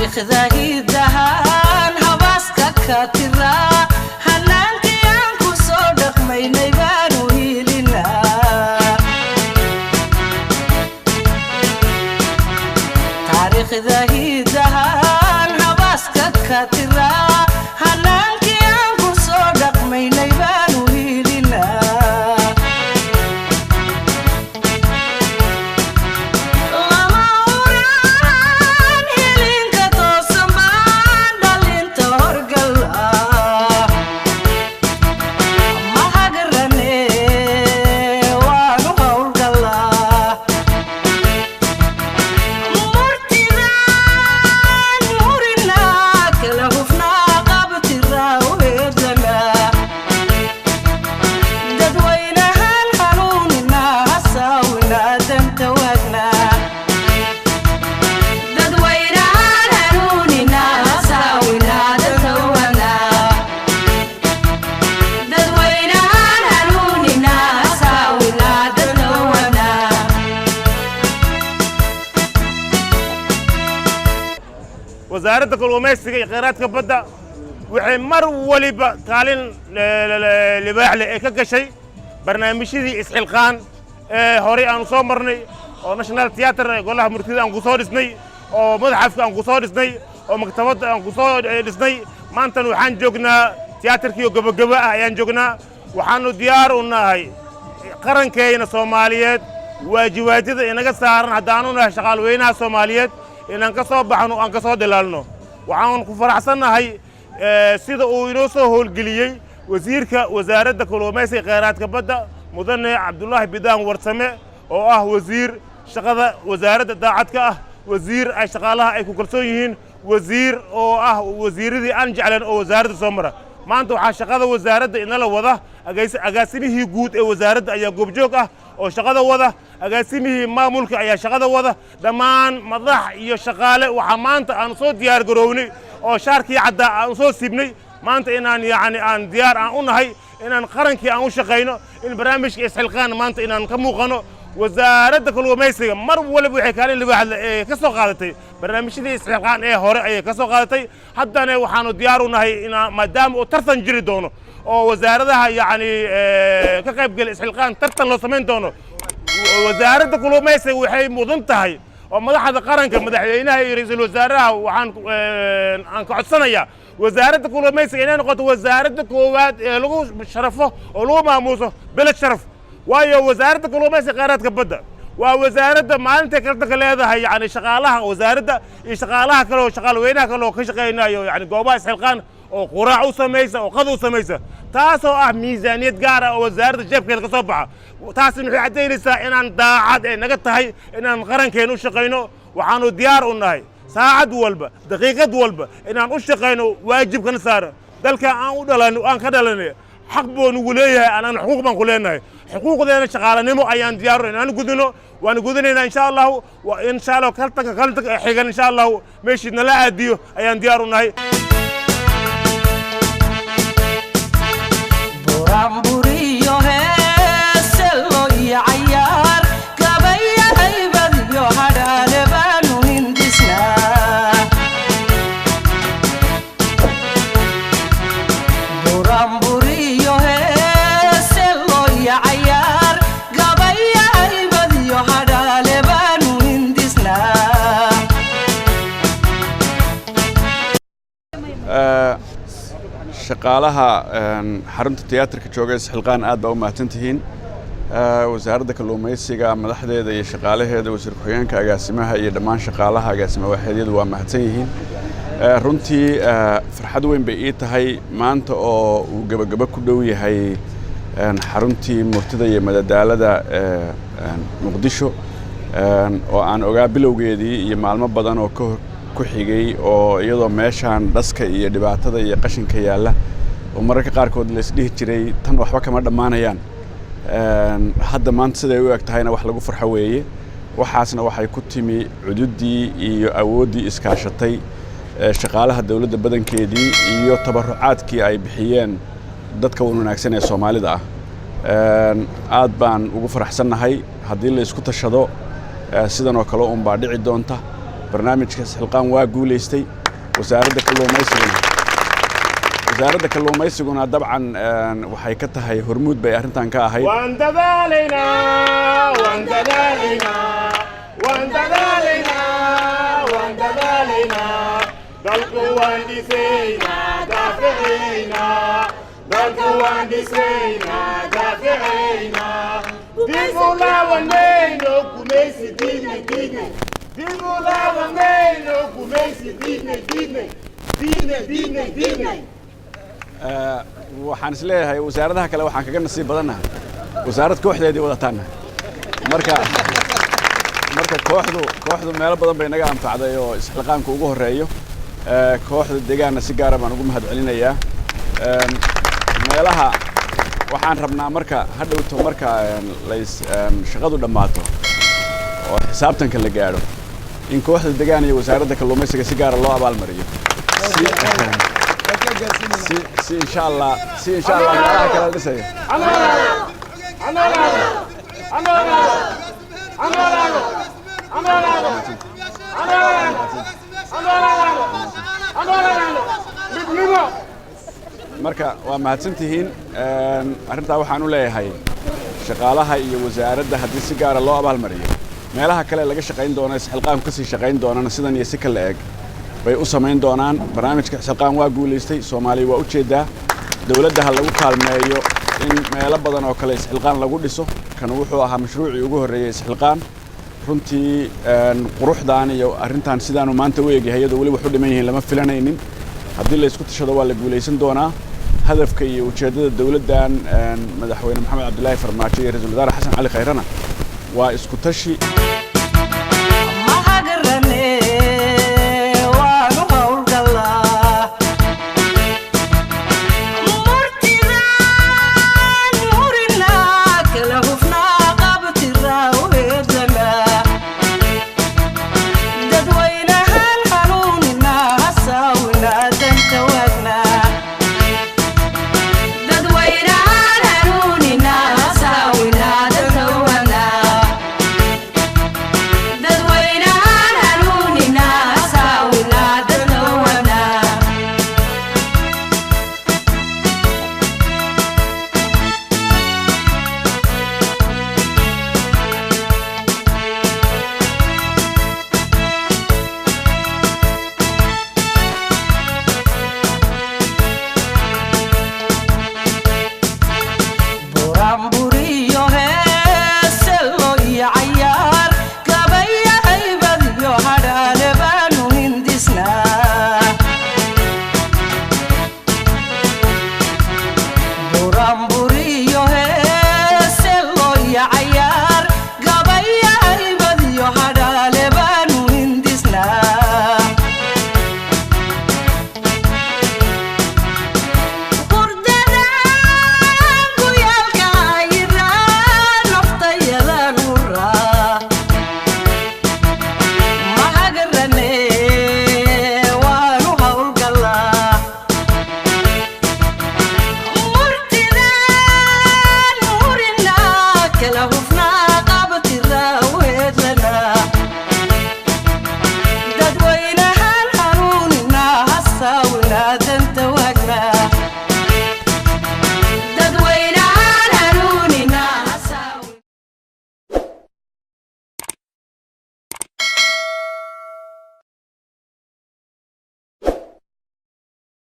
taariikhda hidahan habaaska ka tira hanaankii aan ku soo dhaqmaynay baanu hiilinaa taariikhda hidahan habaaska ka tira hanaankii aan ku soo dhaqmaynay baanu hiilinaa وزارة كلوميسية قيرات كبدا وحمر ولبا كالين لباحلة كشيء برنامجي إسحلقان هوري أن صومرني أو ناشونال تياتر يقول لها مرتدى أن قصور إسني أو متحف أن قصور إسني أو مكتبات أن قصور إسني ما أنت وحن جوجنا تياتر كيو جبا أيان جوجنا وحنو ديارنا هاي قرن كينا صوماليات واجبات إنك صار هدانونا شغال وينها صوماليات إن أنكسر بحنو أنكسر دلالنا وعن كفرحسنا هاي سيد أوينوسو هو الجليي وزارة كلوميسية قيرات كبدا مدن عبد الله بدان ورسمة أو وزير شغله وزارة داعتك وزير شغالها أي كوكلسويين وزير أو وزير ذي أنجعلن أو وزارة السمرة ما أنتوا حشغله وزارة إن الله وضع أجاسمه جود وزارة أي جوبجوكه أو شغله وضع أجاسمه ما ملك أي شغله وضع دمان مضح يشغله وحمانت أن صوت ديار قروني أو شاركي عدا أن صوت سبني ما أنت إن يعني أن ديار أن هاي إن قرنكي أن شقينا إن برامج إسحلقان ما أنت إن كمو قنو وزارة كلوميسية مر ولا بحكالي اللي واحد كسو قادتي برنامج دي إسحلقان هوري كسو قادتي حتى أنا وحانو ديارنا هاي إن مادام وترتن جري دونه أو وزارة يعني كقيب قل إسحلقان ترتن لو سمين دونه وزارة كلوميسية وحي مضنتها هاي ومدحة قرنك مدحينها رئيس الوزراء وحان عن سنة وزارة كلوميسية إن نقطة وزارة كوات لغو شرفه ولغو ماموسه بلا شرف وهي وزارة كلوميسية قيرات كبدا ووزارة ما أنت كلتك هذا هي يعني شغالها وزارة شغالها كلو شغال وينها كلو كشقينا يعني جوابا إسحلقان أو قراع وسميسة أو قضوا سميسة تاسو ميزانية جارة وزارة جيب كيل كصبعة تاسو نحن عدين إن داعد نقطة هاي إن قرن كينو شقينو وحانو ديار النهاي ساعة والبا دقيقة والبا إن أشتغينو واجب كان صار ذلك أنا كدلني حق بنقوليه أنا حقوق بنقولينها حقوق ذي أنا شغالة نمو أيام ديار أنا قدنو وأنا قدني إن شاء الله وإن شاء الله كلتك حاجة إن شاء الله ماشي نلا أديو أيام ديار النهاي برامبوريو هسلو يعيار كبيا هيبديو هذا لبانو هندسنا برامبوريو هسلو يعيار كبيا هيبديو هذا لبانو هندسنا shaqaalaha xarunta tiyaatarka jooga Isxilqaan aad baa u mahadsantihiin wasaaradda kalluumaysiga madaxdeeda iyo shaqaalaheeda wasiir ku-xigeenka agaasimaha iyo dhammaan shaqaalaha agaasima waaxeedyadu waa mahadsan yihiin runtii farxad weyn bay ii tahay maanta oo uu gabagaba ku dhow yahay xaruntii murtida iyo madadaalada Muqdisho oo aan ogaa bilowgeedii iyo maalmo badan oo ku xigay oo iyadoo meeshaan dhaska iyo dhibaatada iyo qashinka yaala oo mararka qaarkood la isdhihi jiray tan waxba kama dhamaanayaan hadda maanta siday u eg tahayna wax lagu farxo weeye waxaasna waxay ku timi cududii iyo awoodii iskaashatay shaqaalaha dawladda badankeedii iyo tabarucaadkii ay bixiyeen dadka wanaagsan ee Soomaalida aad baan ugu faraxsanahay haddii la isku tashado sidan oo kale baa dhici doonta barnaamijka Isxilqaan waa guuleystay wasaaradda kalluumaysiguna dabcan waxay ka tahay hormuud bay arrintan ka ahayd waan dadaalaynaa waan dadaalaynaa waan dadaalaynaa waan dadaalaynaa dalku waan dhisaynaa daaficaynaa dalku waan dhisaynaa daaficaynaa dib u laabanayno gumaysi diidnay diidnay dib u laabanayno gumaysi diidnay diidnay diidnay diidnay diidnay waxaan is leeyahay wasaaradaha kale waxaan kaga nasiib badannahay wasaarad kooxdeedii wadataanna marka kooxdu meelo badan bay naga anfacday oo isxilqaanku ugu horeeyo kooxda deegaanna si gaara baan ugu mahadcelinayaa meelaha waxaan rabnaa marka hadhowto marka shaqadu dhammaato oo xisaabtanka la gaadho in kooxda deegaan iyo wasaaradda kalluumaysiga si gaara loo abaalmariyo si insha Allah meelaha kala dhisaya marka waa mahadsantihiin arrintaa waxaan u leeyahay shaqaalaha iyo wasaaradda haddii si gaara loo abaalmariyo meelaha kale laga shaqayn doono isxilqaanku kasii shaqayn doonana sidan iyo si kala eg bay u samayn doonaan barnaamijka isxilqaan waa guulaystay Soomaaliya waa u jeedaa dawladda ha lagu kaalmeeyo in meelo badan oo kale isxilqaan lagu dhiso kan wuxuu ahaa mashruucii ugu horeeyay isxilqaan runtii quruxdaan iyo arrintan sidaanu maanta u eegyahay iyadoo wali wax u dhiman yihiin lama filanaynin haddii la isku tashado waa la guulaysan doonaa hadafka iyo ujeeddada dawladdan madaxweyne maxamed cabdilaahi farmaajo iyo ra'iisul wasaare xasan cali khayrana waa isku tashi